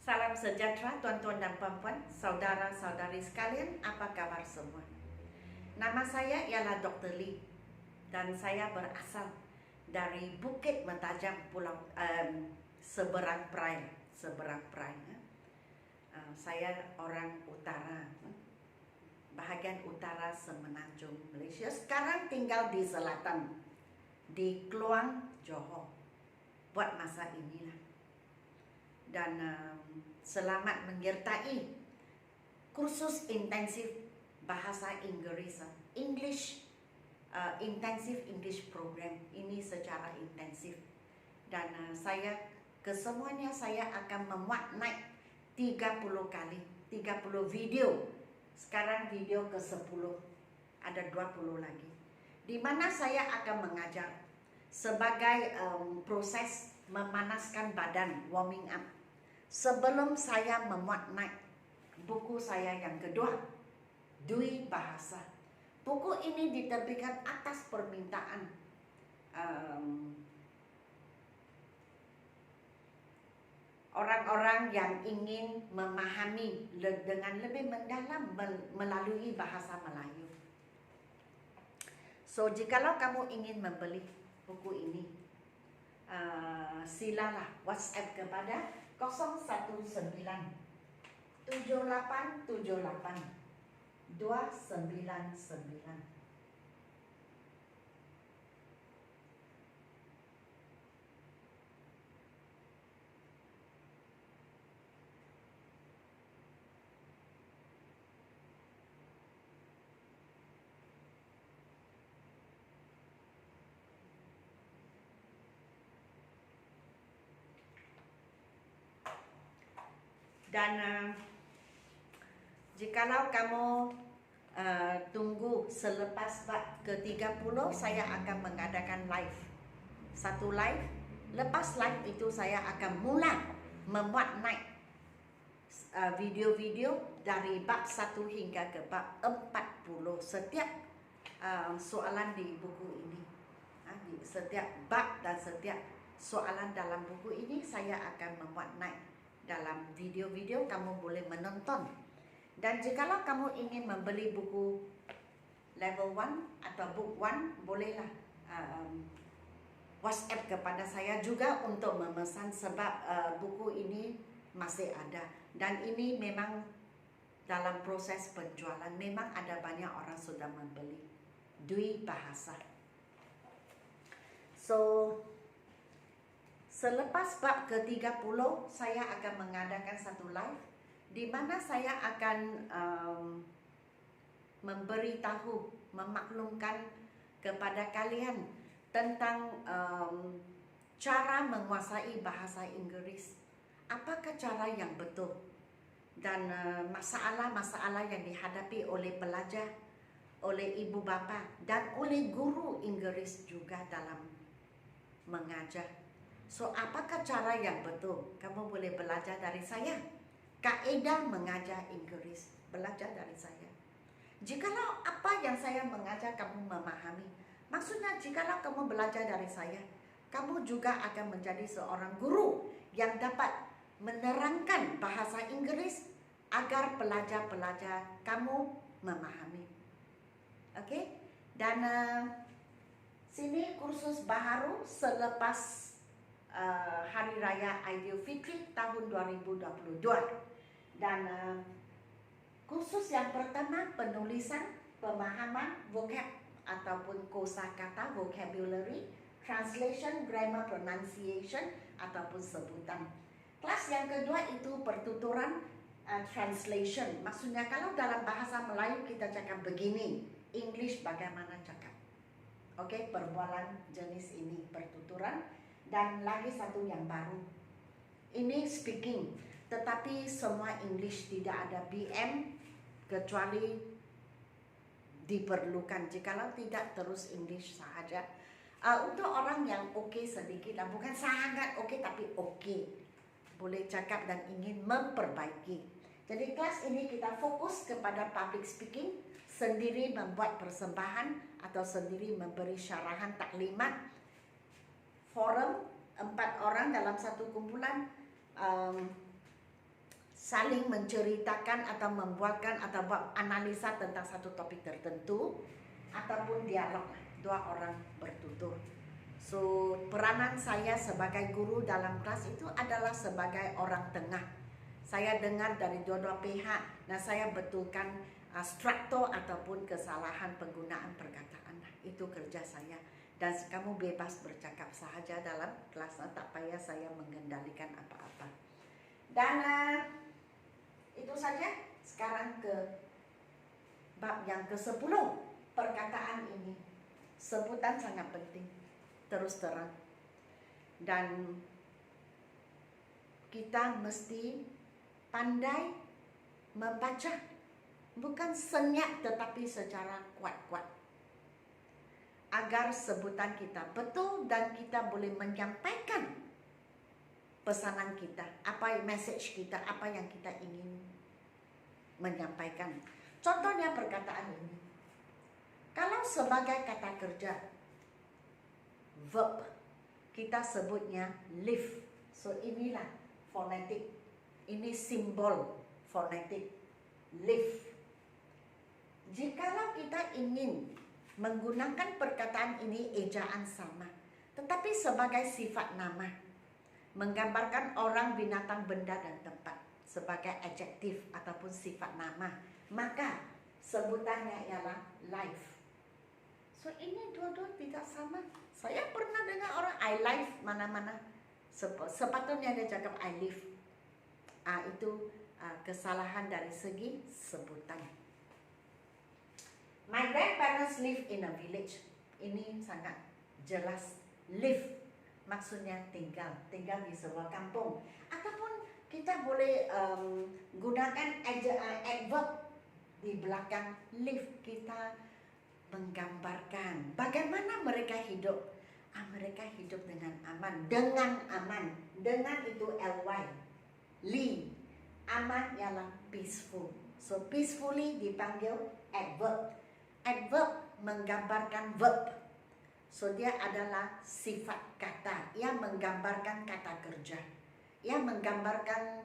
Salam sejahtera tuan-tuan dan puan-puan, saudara-saudari sekalian, apa kabar semua? Nama saya ialah Dr. Lee dan saya berasal dari Bukit Mentajam, Pulau Seberang Perai. Saya orang utara, bahagian utara Semenanjung Malaysia. Sekarang tinggal di selatan, di Kluang, Johor. Buat masa inilah. Dan selamat menyertai kursus intensif bahasa Inggris, Intensive English Program ini secara intensif. Dan kesemuanya saya akan memuat naik 30 kali, 30 video. Sekarang video ke-10, ada 20 lagi. Di mana saya akan mengajar sebagai proses memanaskan badan, warming up. Sebelum saya memuat naik buku saya yang kedua, Dui Bahasa. Buku ini diterbitkan atas permintaan orang-orang yang ingin memahami dengan lebih mendalam melalui bahasa Melayu. So, jikalau kamu ingin membeli buku ini, silalah WhatsApp kepada 019 7878 299. Dan jikalau kamu tunggu selepas bab ke-30, saya akan mengadakan live. Satu live, lepas live itu saya akan mula membuat naik video-video dari bab 1 hingga ke bab 40. Setiap soalan di buku ini, setiap bab dan setiap soalan dalam buku ini saya akan membuat naik dalam video-video, kamu boleh menonton. Dan jikalau kamu ingin membeli buku level 1 atau book 1, bolehlah WhatsApp kepada saya juga untuk memesan, sebab buku ini masih ada. Dan ini memang dalam proses penjualan, memang ada banyak orang sudah membeli. Dui Bahasa. So, selepas bab ke-30, saya akan mengadakan satu live di mana saya akan memberitahu, memaklumkan kepada kalian tentang cara menguasai bahasa Inggris. Apakah cara yang betul? Dan masalah-masalah yang dihadapi oleh pelajar, oleh ibu bapa, dan oleh guru Inggris juga dalam mengajar. So, apakah cara yang betul? Kamu boleh belajar dari saya. Kaedah mengajar Inggris, belajar dari saya. Jikalau apa yang saya mengajar kamu memahami, maksudnya jikalau kamu belajar dari saya, kamu juga akan menjadi seorang guru yang dapat menerangkan bahasa Inggris agar pelajar-pelajar kamu memahami. Okey? Dan sini kursus baharu selepas Hari Raya Aidilfitri tahun 2022. Dan kursus yang pertama, penulisan, pemahaman, vocab ataupun kosakata, vocabulary, translation, grammar, pronunciation ataupun sebutan. Kelas yang kedua itu pertuturan, translation. Maksudnya kalau dalam bahasa Melayu kita cakap begini, English bagaimana cakap. Okey, perbualan jenis ini pertuturan. Dan lagi satu yang baru, ini speaking, tetapi semua English, tidak ada BM kecuali diperlukan. Jikalau tidak, terus English sahaja. Untuk orang yang okey sedikit, bukan sangat okey tapi okey, boleh cakap dan ingin memperbaiki. Jadi kelas ini kita fokus kepada public speaking, sendiri membuat persembahan atau sendiri memberi syarahan taklimat, forum 4 orang dalam satu kumpulan, saling menceritakan atau membuatkan atau buat analisa tentang satu topik tertentu, ataupun dialog dua orang bertutur. So, peranan saya sebagai guru dalam kelas itu adalah sebagai orang tengah. Saya dengar dari dua-dua pihak dan saya betulkan struktur ataupun kesalahan penggunaan perkataan. Itu kerja saya. Dan kamu bebas bercakap sahaja dalam kelas, tak payah saya mengendalikan apa-apa. Dan itu saja. Sekarang ke bab yang ke-10. Perkataan ini, sebutan sangat penting, terus terang. Dan kita mesti pandai membaca, bukan senyap tetapi secara kuat-kuat, agar sebutan kita betul dan kita boleh menyampaikan pesanan kita, apa message kita, apa yang kita ingin menyampaikan. Contohnya perkataan ini. Kalau sebagai kata kerja, verb, kita sebutnya live. So inilah fonetik. Ini simbol fonetik. Live. Jikalau kita ingin menggunakan perkataan ini ejaan sama, tetapi sebagai sifat nama, menggambarkan orang, binatang, benda dan tempat sebagai adjektif ataupun sifat nama, maka sebutannya ialah life. So ini dua-dua tidak sama. Saya pernah dengar orang I live mana-mana, sepatutnya dia cakap I live. Itu kesalahan dari segi sebutan. My grandparents live in a village. Ini sangat jelas. Live maksudnya tinggal di sebuah kampung. Ataupun kita boleh gunakan adverb di belakang live. Kita menggambarkan bagaimana mereka hidup. Mereka hidup dengan aman. Dengan aman. Dengan itu ly. Li. Aman ialah peaceful. So peacefully dipanggil adverb. Adverb menggambarkan verb. So dia adalah sifat kata. Ia menggambarkan kata kerja. Ia menggambarkan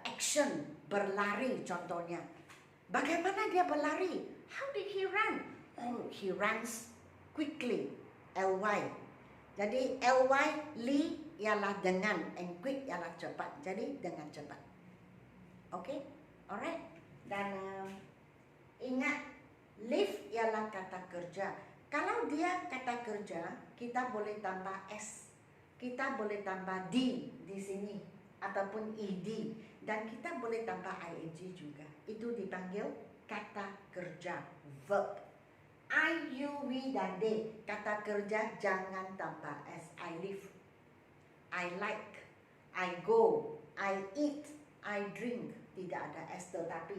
action, berlari contohnya. Bagaimana dia berlari? How did he run? Oh, he runs quickly. Ly. Jadi ly, li ialah dengan, and quick ialah cepat. Jadi dengan cepat. Okay? Alright? Dan ingat, live ialah kata kerja. Kalau dia kata kerja, kita boleh tambah s, kita boleh tambah d di sini ataupun ed, dan kita boleh tambah ing juga. Itu dipanggil kata kerja, verb. I, you, we, dan they. Kata kerja jangan tambah s. I live, I like, I go, I eat, I drink. Tidak ada s, tetapi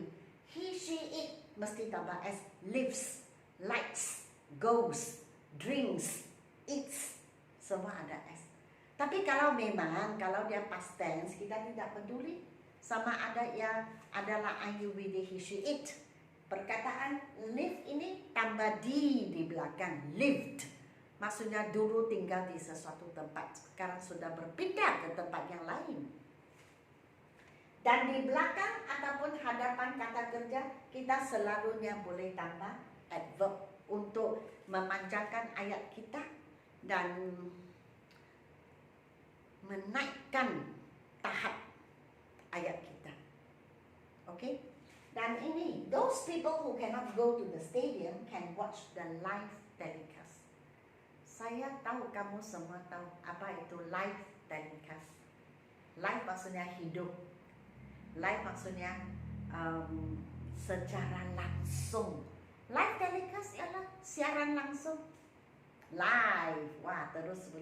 he, she, it mesti tambah s. Lives, likes, goes, drinks, eats, semua ada s. Tapi kalau memang kalau dia past tense, kita tidak peduli. Sama ada yang adalah I, you, we, they, he, she, it. Perkataan live ini tambah di belakang, lived. Maksudnya dulu tinggal di sesuatu tempat, sekarang sudah berpindah ke tempat yang lain. Dan di belakang ataupun hadapan kata kerja, kita selalunya boleh tambah adverb untuk memanjangkan ayat kita dan menaikkan tahap ayat kita. Okay? Dan ini, those people who cannot go to the stadium can watch the live telecast. Saya tahu kamu semua tahu apa itu live telecast. Live maksudnya hidup. Live maksudnya secara langsung. Live telecast ialah siaran langsung. Live, wah terus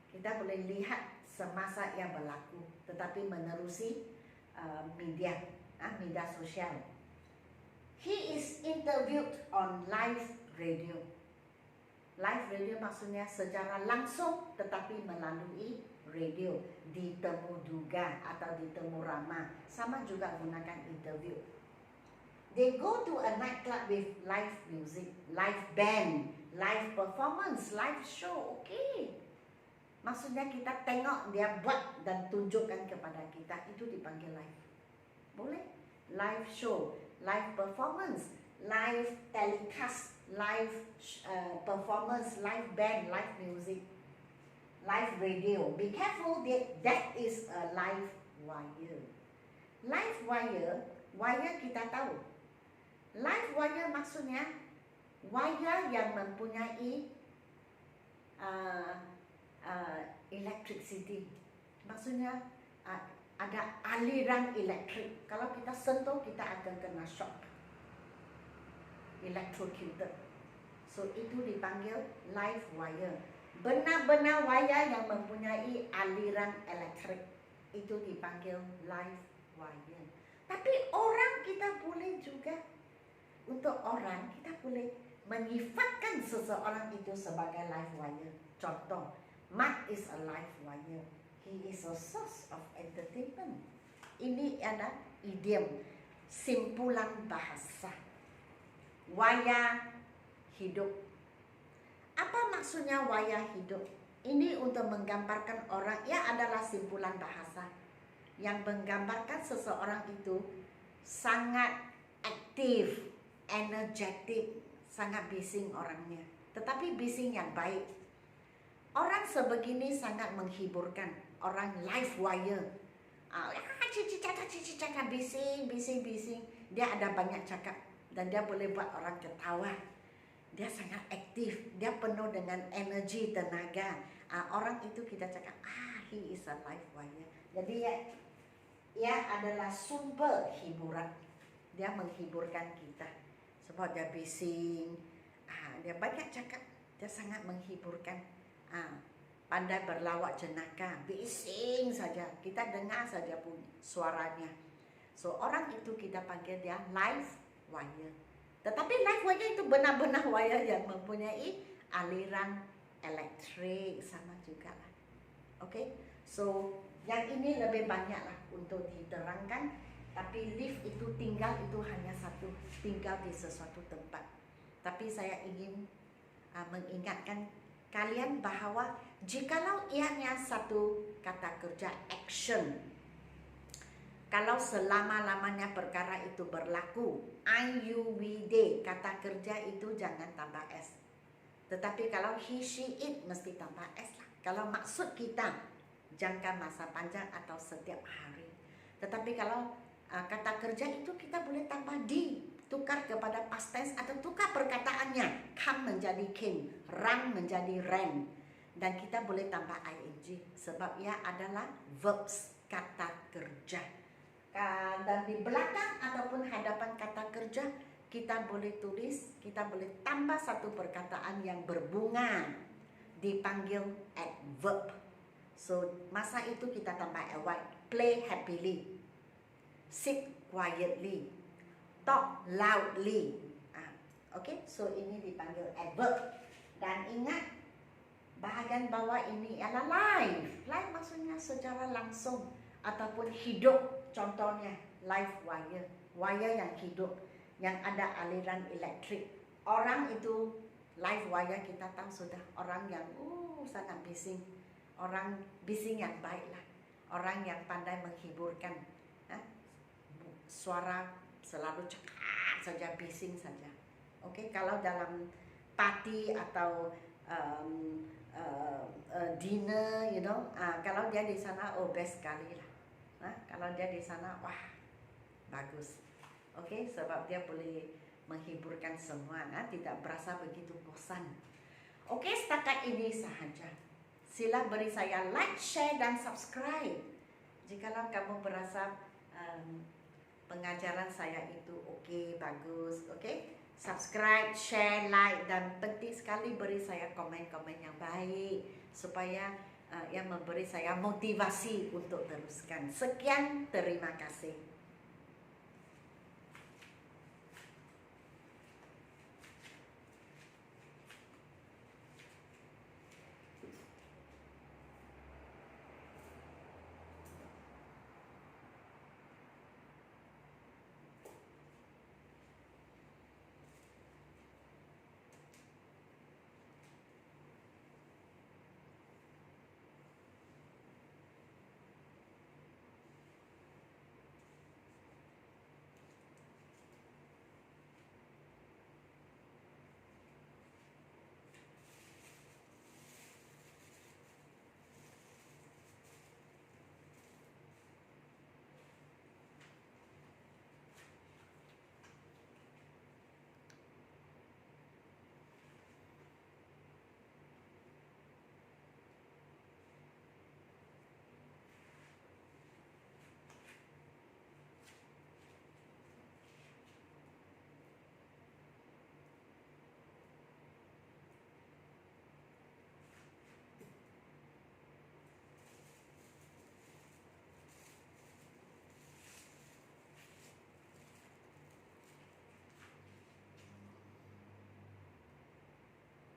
kita boleh lihat semasa yang berlaku, tetapi menerusi media sosial. He is interviewed on live radio. Live radio maksudnya secara langsung, tetapi melalui radio, di temu duga atau di temu ramah, sama juga gunakan interview. They go to a nightclub with live music, live band, live performance, live show. Okay. Maksudnya kita tengok dia buat dan tunjukkan kepada kita, itu dipanggil live. boleh. Live show, live performance, live telecast, live performance, live band, live music, live radio. Be careful, that is a live wire. Live wire, wire kita tahu. Live wire maksudnya wire yang mempunyai electricity. Maksudnya ada aliran elektrik. Kalau kita sentuh, kita akan kena shock, electrocuted. So itu dipanggil live wire. Benar-benar wire yang mempunyai aliran elektrik, itu dipanggil live wire. Tapi orang kita boleh juga, untuk orang kita boleh menyifatkan seseorang itu sebagai live wire. Contoh, Mark is a live wire. He is a source of entertainment. Ini adalah idiom, simpulan bahasa. Wayar hidup. Apa maksudnya wayar hidup? Ini untuk menggambarkan orang, ia adalah simpulan bahasa yang menggambarkan seseorang itu sangat aktif, energetik, sangat bising orangnya. Tetapi bising yang baik. Orang sebegini sangat menghiburkan. Orang live wire, cakap bising. Dia ada banyak cakap dan dia boleh buat orang ketawa. Dia sangat aktif, dia penuh dengan energi, tenaga. Orang itu kita cakap, he is a live wire. Jadi ia adalah sumber hiburan. Dia menghiburkan kita. Sebab dia bising, dia banyak cakap, dia sangat menghiburkan. Pandai berlawak jenaka, bising saja, kita dengar saja pun suaranya. So orang itu kita panggil dia live wire. Tetapi live wire itu benar-benar wire yang mempunyai aliran elektrik sama juga lah. Okay? So yang ini lebih banyak lah untuk diterangkan. Tapi lift itu tinggal itu hanya satu, tinggal di sesuatu tempat. Tapi saya ingin mengingatkan kalian bahawa jikalau ianya satu kata kerja action, kalau selama-lamanya perkara itu berlaku, IUWD, kata kerja itu jangan tambah S. Tetapi kalau he, she, it mesti tambah S lah. Kalau maksud kita jangka masa panjang atau setiap hari. Tetapi kalau kata kerja itu kita boleh tambah D, tukar kepada past tense atau tukar perkataannya. Come menjadi came, run menjadi ran. Dan kita boleh tambah ing sebab ia adalah verbs, kata kerja. Dan di belakang ataupun hadapan kata kerja kita boleh tulis, kita boleh tambah satu perkataan yang berbunga, dipanggil adverb. So masa itu kita tambah ly, play happily, sit quietly, talk loudly. Okay, so ini dipanggil adverb. Dan ingat, bahagian bawah ini adalah live. Live maksudnya secara langsung ataupun hidup. Contohnya live wire, wire yang hidup, yang ada aliran elektrik. Orang itu live wire kita tahu sudah, orang yang sangat bising. Orang bising yang baik lah. Orang yang pandai menghiburkan. Suara selalu cekak saja, bising saja. Okay, kalau dalam party atau dinner, kalau dia di sana, best sekali lah. Kalau dia di sana, wah, bagus. Okay, sebab dia boleh menghiburkan semua, tidak berasa begitu bosan. Okay, setakat ini sahaja. Sila beri saya like, share dan subscribe. Jikalau kamu berasa pengajaran saya itu okay, bagus, okay? Subscribe, share, like, dan penting sekali beri saya komen-komen yang baik supaya yang memberi saya motivasi untuk teruskan. Sekian, terima kasih.